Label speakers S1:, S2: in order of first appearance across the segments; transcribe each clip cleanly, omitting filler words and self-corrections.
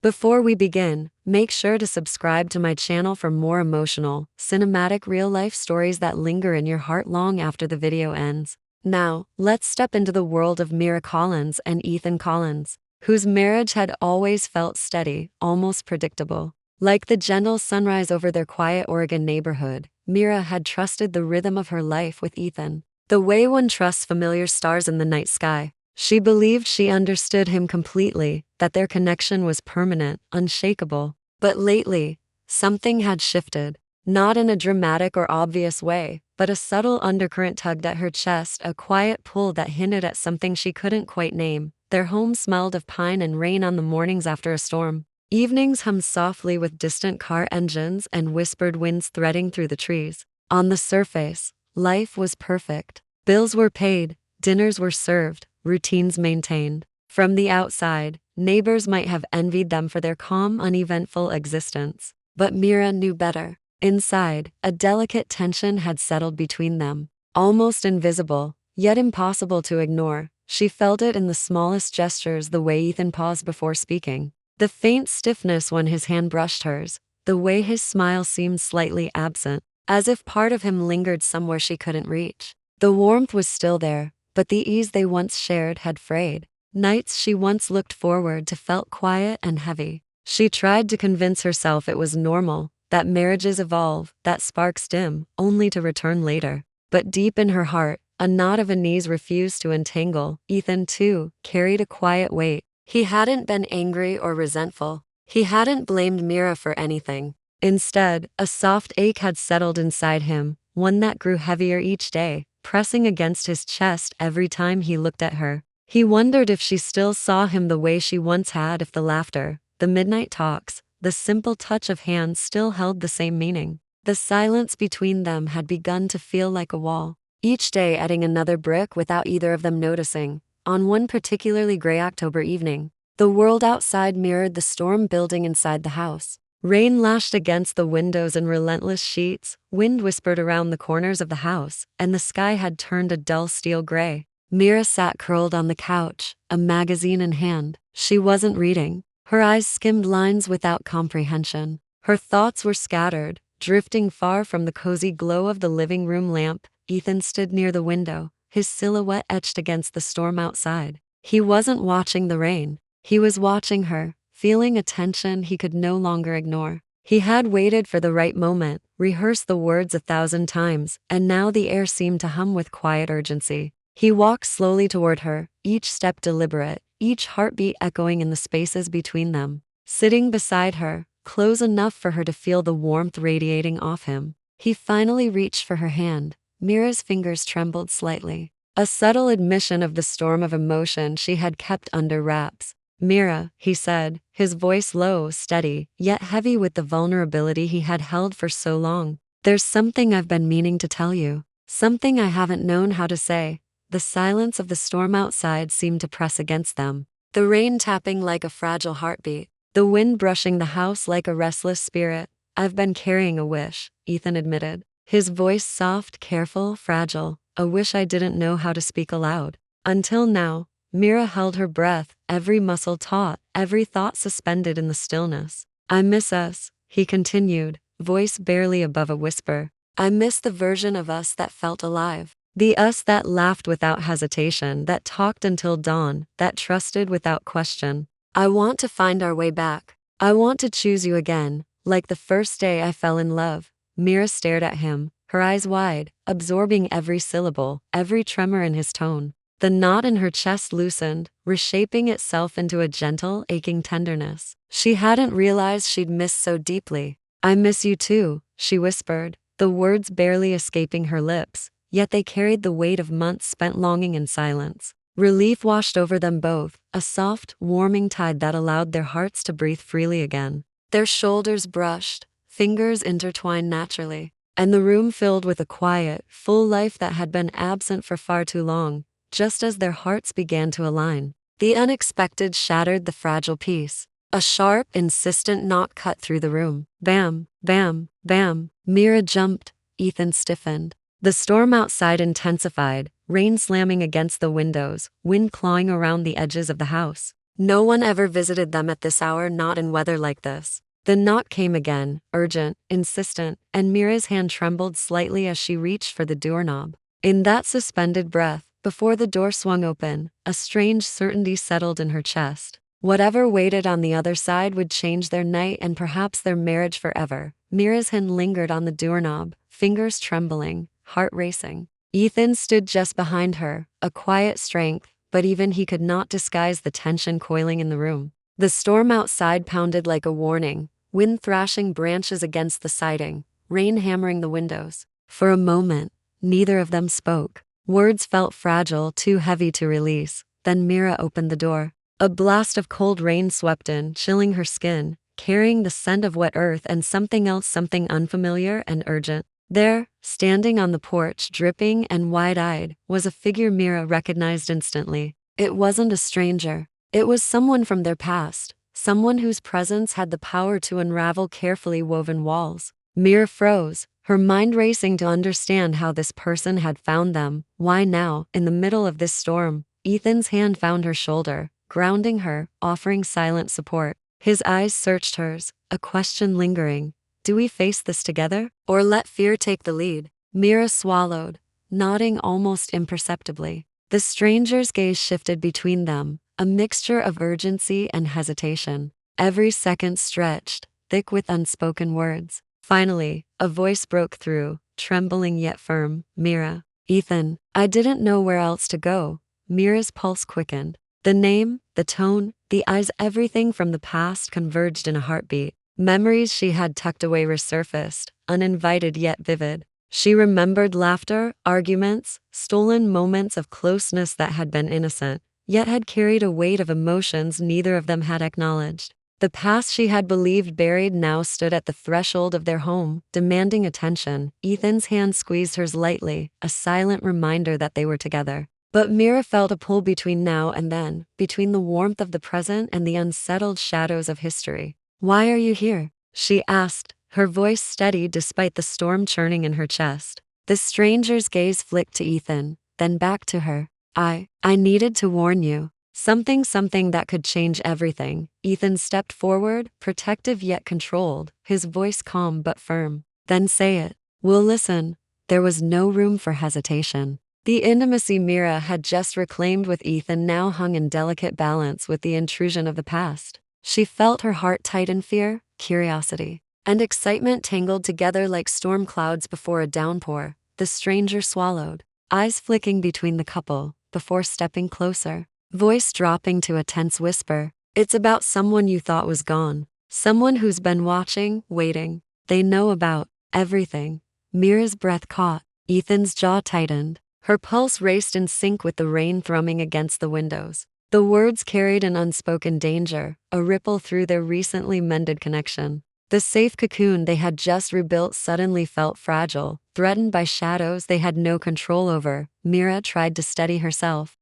S1: Before we begin, make sure to subscribe to my channel for more emotional, cinematic real-life stories that linger in your heart long after the video ends. Now, let's step into the world of Mira Collins and Ethan Collins, whose marriage had always felt steady, almost predictable. Like the gentle sunrise over their quiet Oregon neighborhood, Mira had trusted the rhythm of her life with Ethan. The way one trusts familiar stars in the night sky. She believed she understood him completely, that their connection was permanent, unshakable. But lately, something had shifted. Not in a dramatic or obvious way, but a subtle undercurrent tugged at her chest, a quiet pull that hinted at something she couldn't quite name. Their home smelled of pine and rain on the mornings after a storm. Evenings hummed softly with distant car engines and whispered winds threading through the trees. On the surface, life was perfect. Bills were paid, dinners were served, routines maintained. From the outside, neighbors might have envied them for their calm, uneventful existence. But Mira knew better. Inside, a delicate tension had settled between them. Almost invisible, yet impossible to ignore. She felt it in the smallest gestures, the way Ethan paused before speaking. The faint stiffness when his hand brushed hers. The way his smile seemed slightly absent, as if part of him lingered somewhere she couldn't reach. The warmth was still there, but the ease they once shared had frayed. Nights she once looked forward to felt quiet and heavy. She tried to convince herself it was normal, that marriages evolve, that sparks dim, only to return later. But deep in her heart, a knot of unease refused to entangle. Ethan, too, carried a quiet weight. He hadn't been angry or resentful. He hadn't blamed Mira for anything. Instead, a soft ache had settled inside him, one that grew heavier each day, pressing against his chest every time he looked at her. He wondered if she still saw him the way she once had, if the laughter, the midnight talks, the simple touch of hands still held the same meaning. The silence between them had begun to feel like a wall, each day adding another brick without either of them noticing. On one particularly gray October evening, the world outside mirrored the storm building inside the house. Rain lashed against the windows in relentless sheets, wind whispered around the corners of the house, and the sky had turned a dull steel gray. Mira sat curled on the couch, a magazine in hand. She wasn't reading. Her eyes skimmed lines without comprehension. Her thoughts were scattered, drifting far from the cozy glow of the living room lamp. Ethan stood near the window, his silhouette etched against the storm outside. He wasn't watching the rain. He was watching her, feeling a tension he could no longer ignore. He had waited for the right moment, rehearsed the words 1,000 times, and now the air seemed to hum with quiet urgency. He walked slowly toward her, each step deliberate, each heartbeat echoing in the spaces between them. Sitting beside her, close enough for her to feel the warmth radiating off him, he finally reached for her hand. Mira's fingers trembled slightly, a subtle admission of the storm of emotion she had kept under wraps. "Mira," he said, his voice low, steady, yet heavy with the vulnerability he had held for so long. "There's something I've been meaning to tell you. Something I haven't known how to say." The silence of the storm outside seemed to press against them, the rain tapping like a fragile heartbeat, the wind brushing the house like a restless spirit. "I've been carrying a wish," Ethan admitted, his voice soft, careful, fragile, "a wish I didn't know how to speak aloud. Until now." Mira held her breath, every muscle taut, every thought suspended in the stillness. "I miss us," he continued, voice barely above a whisper. "I miss the version of us that felt alive. The us that laughed without hesitation, that talked until dawn, that trusted without question. I want to find our way back. I want to choose you again, like the first day I fell in love." Mira stared at him, her eyes wide, absorbing every syllable, every tremor in his tone. The knot in her chest loosened, reshaping itself into a gentle, aching tenderness she hadn't realized she'd missed so deeply. "I miss you too," she whispered, the words barely escaping her lips, yet they carried the weight of months spent longing in silence. Relief washed over them both, a soft, warming tide that allowed their hearts to breathe freely again. Their shoulders brushed, fingers intertwined naturally, and the room filled with a quiet, full life that had been absent for far too long. Just as their hearts began to align, the unexpected shattered the fragile peace. A sharp, insistent knock cut through the room. Bam, bam, bam. Mira jumped. Ethan stiffened. The storm outside intensified, rain slamming against the windows, wind clawing around the edges of the house. No one ever visited them at this hour, not in weather like this. The knock came again, urgent, insistent, and Mira's hand trembled slightly as she reached for the doorknob. In that suspended breath, before the door swung open, a strange certainty settled in her chest. Whatever waited on the other side would change their night and perhaps their marriage forever. Mira's hand lingered on the doorknob, fingers trembling, heart racing. Ethan stood just behind her, a quiet strength, but even he could not disguise the tension coiling in the room. The storm outside pounded like a warning, wind thrashing branches against the siding, rain hammering the windows. For a moment, neither of them spoke. Words felt fragile, too heavy to release. Then Mira opened the door. A blast of cold rain swept in, chilling her skin, carrying the scent of wet earth and something else, something unfamiliar and urgent. There, standing on the porch, dripping and wide-eyed, was a figure Mira recognized instantly. It wasn't a stranger. It was someone from their past, someone whose presence had the power to unravel carefully woven walls. Mira froze, her mind racing to understand how this person had found them. Why now, in the middle of this storm? Ethan's hand found her shoulder, grounding her, offering silent support. His eyes searched hers, a question lingering. Do we face this together, or let fear take the lead? Mira swallowed, nodding almost imperceptibly. The stranger's gaze shifted between them, a mixture of urgency and hesitation. Every second stretched, thick with unspoken words. Finally, a voice broke through, trembling yet firm. Mira. Ethan. I didn't know where else to go. Mira's pulse quickened. The name, the tone, the eyes, everything from the past converged in a heartbeat. Memories she had tucked away resurfaced, uninvited yet vivid. She remembered laughter, arguments, stolen moments of closeness that had been innocent, yet had carried a weight of emotions neither of them had acknowledged. The past she had believed buried now stood at the threshold of their home, demanding attention. Ethan's hand squeezed hers lightly, a silent reminder that they were together. But Mira felt a pull between now and then, between the warmth of the present and the unsettled shadows of history. Why are you here? She asked, her voice steady despite the storm churning in her chest. The stranger's gaze flicked to Ethan, then back to her. I needed to warn you. Something that could change everything. Ethan stepped forward, protective yet controlled, his voice calm but firm. Then say it. We'll listen. There was no room for hesitation. The intimacy Mira had just reclaimed with Ethan now hung in delicate balance with the intrusion of the past. She felt her heart tighten. Fear, curiosity, and excitement tangled together like storm clouds before a downpour. The stranger swallowed, eyes flicking between the couple, before stepping closer, voice dropping to a tense whisper. It's about someone you thought was gone, someone who's been watching, waiting. They know about everything. Mira's breath caught, Ethan's jaw tightened, her pulse raced in sync with the rain thrumming against the windows. The words carried an unspoken danger, a ripple through their recently mended connection. The safe cocoon they had just rebuilt suddenly felt fragile, threatened by shadows they had no control over. Mira tried to steady herself.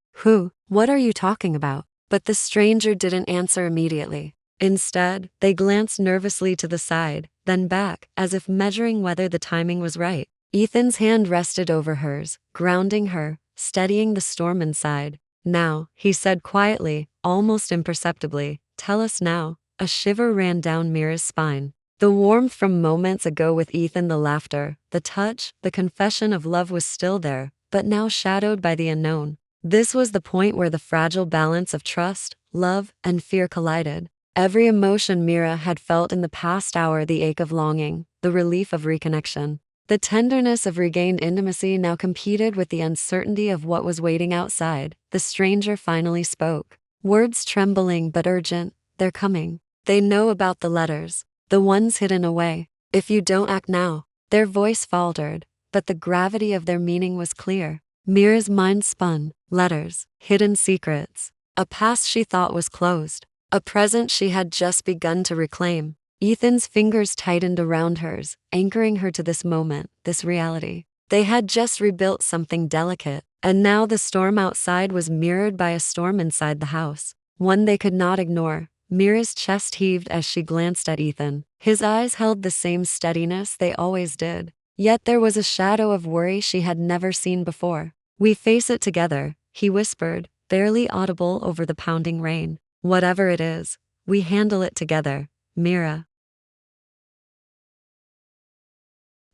S1: What are you talking about? But the stranger didn't answer immediately. Instead, they glanced nervously to the side, then back, as if measuring whether the timing was right. Ethan's hand rested over hers, grounding her, steadying the storm inside. Now, he said quietly, almost imperceptibly, tell us now. A shiver ran down Mira's spine. The warmth from moments ago with Ethan, the laughter, the touch, the confession of love was still there, but now shadowed by the unknown. This was the point where the fragile balance of trust, love, and fear collided. Every emotion Mira had felt in the past hour, the ache of longing, the relief of reconnection, the tenderness of regained intimacy now competed with the uncertainty of what was waiting outside. The stranger finally spoke. Words trembling but urgent. They're coming. They know about the letters, the ones hidden away. If you don't act now. Their voice faltered, but the gravity of their meaning was clear. Mira's mind spun. Letters, hidden secrets. A past she thought was closed. A present she had just begun to reclaim. Ethan's fingers tightened around hers, anchoring her to this moment, this reality. They had just rebuilt something delicate, and now the storm outside was mirrored by a storm inside the house, one they could not ignore. Mira's chest heaved as she glanced at Ethan. His eyes held the same steadiness they always did, yet there was a shadow of worry she had never seen before. We face it together, he whispered, barely audible over the pounding rain. Whatever it is, we handle it together, Mira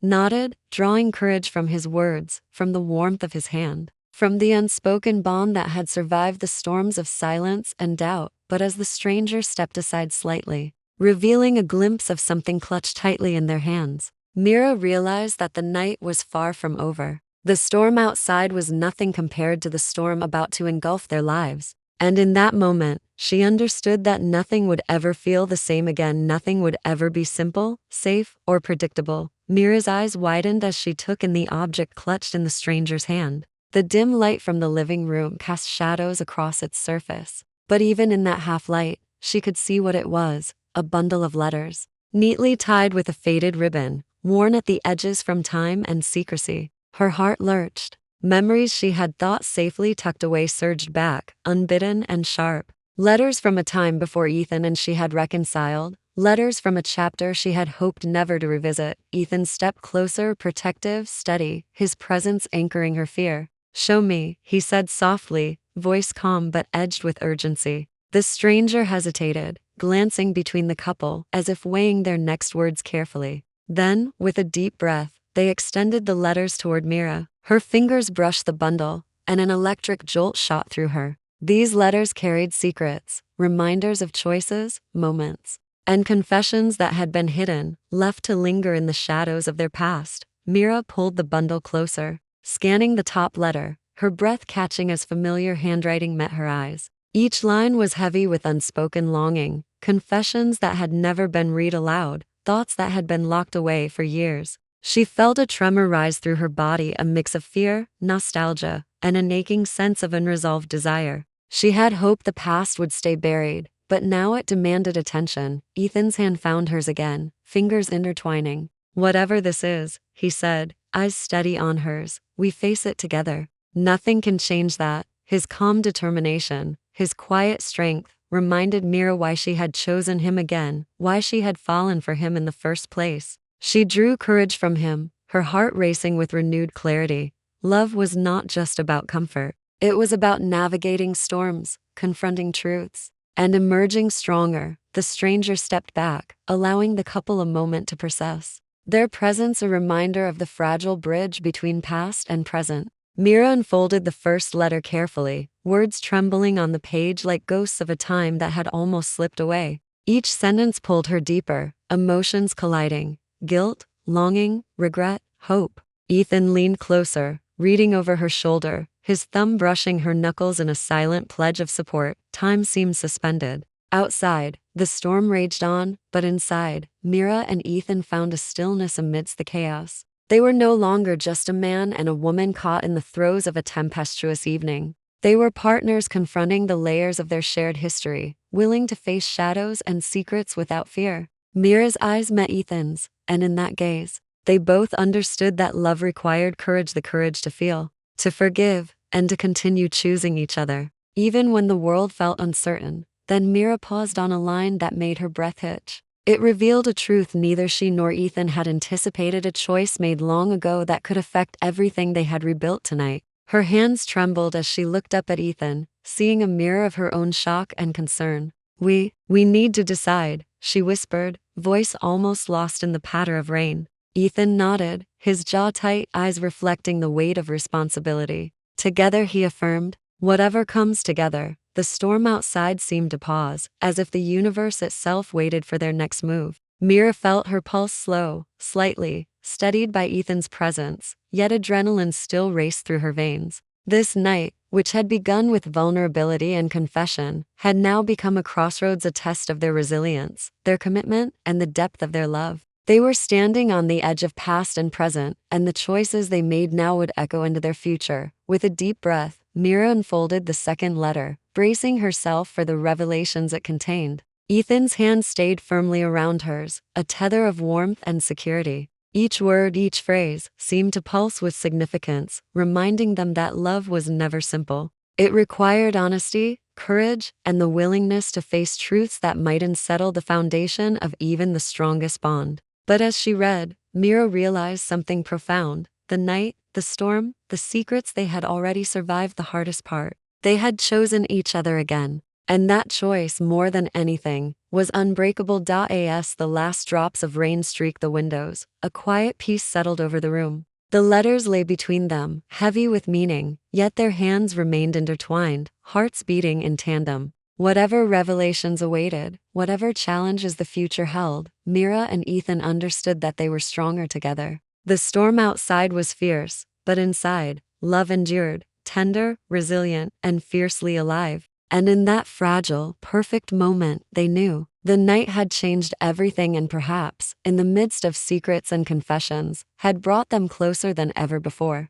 S1: nodded, drawing courage from his words, from the warmth of his hand, from the unspoken bond that had survived the storms of silence and doubt. But as the stranger stepped aside slightly, revealing a glimpse of something clutched tightly in their hands, Mira realized that the night was far from over. The storm outside was nothing compared to the storm about to engulf their lives. And in that moment, she understood that nothing would ever feel the same again. Nothing would ever be simple, safe, or predictable. Mira's eyes widened as she took in the object clutched in the stranger's hand. The dim light from the living room cast shadows across its surface. But even in that half-light, she could see what it was, a bundle of letters, neatly tied with a faded ribbon, worn at the edges from time and secrecy. Her heart lurched. Memories she had thought safely tucked away surged back, unbidden and sharp. Letters from a time before Ethan and she had reconciled. Letters from a chapter she had hoped never to revisit. Ethan stepped closer, protective, steady, his presence anchoring her fear. "Show me," he said softly, voice calm but edged with urgency. The stranger hesitated, glancing between the couple as if weighing their next words carefully. Then, with a deep breath, they extended the letters toward Mira. Her fingers brushed the bundle, and an electric jolt shot through her. These letters carried secrets, reminders of choices, moments, and confessions that had been hidden, left to linger in the shadows of their past. Mira pulled the bundle closer, scanning the top letter, her breath catching as familiar handwriting met her eyes. Each line was heavy with unspoken longing, confessions that had never been read aloud, thoughts that had been locked away for years. She felt a tremor rise through her body, a mix of fear, nostalgia, and an aching sense of unresolved desire. She had hoped the past would stay buried, but now it demanded attention. Ethan's hand found hers again, fingers intertwining. "Whatever this is," he said, eyes steady on hers, "we face it together. Nothing can change that." His calm determination, his quiet strength, reminded Mira why she had chosen him again, why she had fallen for him in the first place. She drew courage from him, her heart racing with renewed clarity. Love was not just about comfort. It was about navigating storms, confronting truths, and emerging stronger. The stranger stepped back, allowing the couple a moment to process. Their presence a reminder of the fragile bridge between past and present. Mira unfolded the first letter carefully, words trembling on the page like ghosts of a time that had almost slipped away. Each sentence pulled her deeper, emotions colliding. Guilt, longing, regret, hope. Ethan leaned closer, reading over her shoulder, his thumb brushing her knuckles in a silent pledge of support. Time seemed suspended. Outside, the storm raged on, but inside, Mira and Ethan found a stillness amidst the chaos. They were no longer just a man and a woman caught in the throes of a tempestuous evening. They were partners confronting the layers of their shared history, willing to face shadows and secrets without fear. Mira's eyes met Ethan's, and in that gaze, they both understood that love required courage, the courage to feel, to forgive, and to continue choosing each other, even when the world felt uncertain. Then Mira paused on a line that made her breath hitch. It revealed a truth neither she nor Ethan had anticipated, a choice made long ago that could affect everything they had rebuilt tonight. Her hands trembled as she looked up at Ethan, seeing a mirror of her own shock and concern. We need to decide," she whispered, voice almost lost in the patter of rain. Ethan nodded, his jaw tight, eyes reflecting the weight of responsibility. "Together," he affirmed. "Whatever comes together." The storm outside seemed to pause, as if the universe itself waited for their next move. Mira felt her pulse slow, slightly, steadied by Ethan's presence, yet adrenaline still raced through her veins. This night, which had begun with vulnerability and confession, had now become a crossroads, a test of their resilience, their commitment, and the depth of their love. They were standing on the edge of past and present, and the choices they made now would echo into their future. With a deep breath, Mira unfolded the second letter, bracing herself for the revelations it contained. Ethan's hand stayed firmly around hers, a tether of warmth and security. Each word, each phrase, seemed to pulse with significance, reminding them that love was never simple. It required honesty, courage, and the willingness to face truths that might unsettle the foundation of even the strongest bond. But as she read, Mira realized something profound. The night, the storm, the secrets they had already survived the hardest part. They had chosen each other again. And that choice, more than anything, was unbreakable. As the last drops of rain streaked the windows, a quiet peace settled over the room. The letters lay between them, heavy with meaning, yet their hands remained intertwined, hearts beating in tandem. Whatever revelations awaited, whatever challenges the future held, Mira and Ethan understood that they were stronger together. The storm outside was fierce, but inside, love endured, tender, resilient, and fiercely alive. And in that fragile, perfect moment, they knew the night had changed everything and perhaps, in the midst of secrets and confessions, had brought them closer than ever before.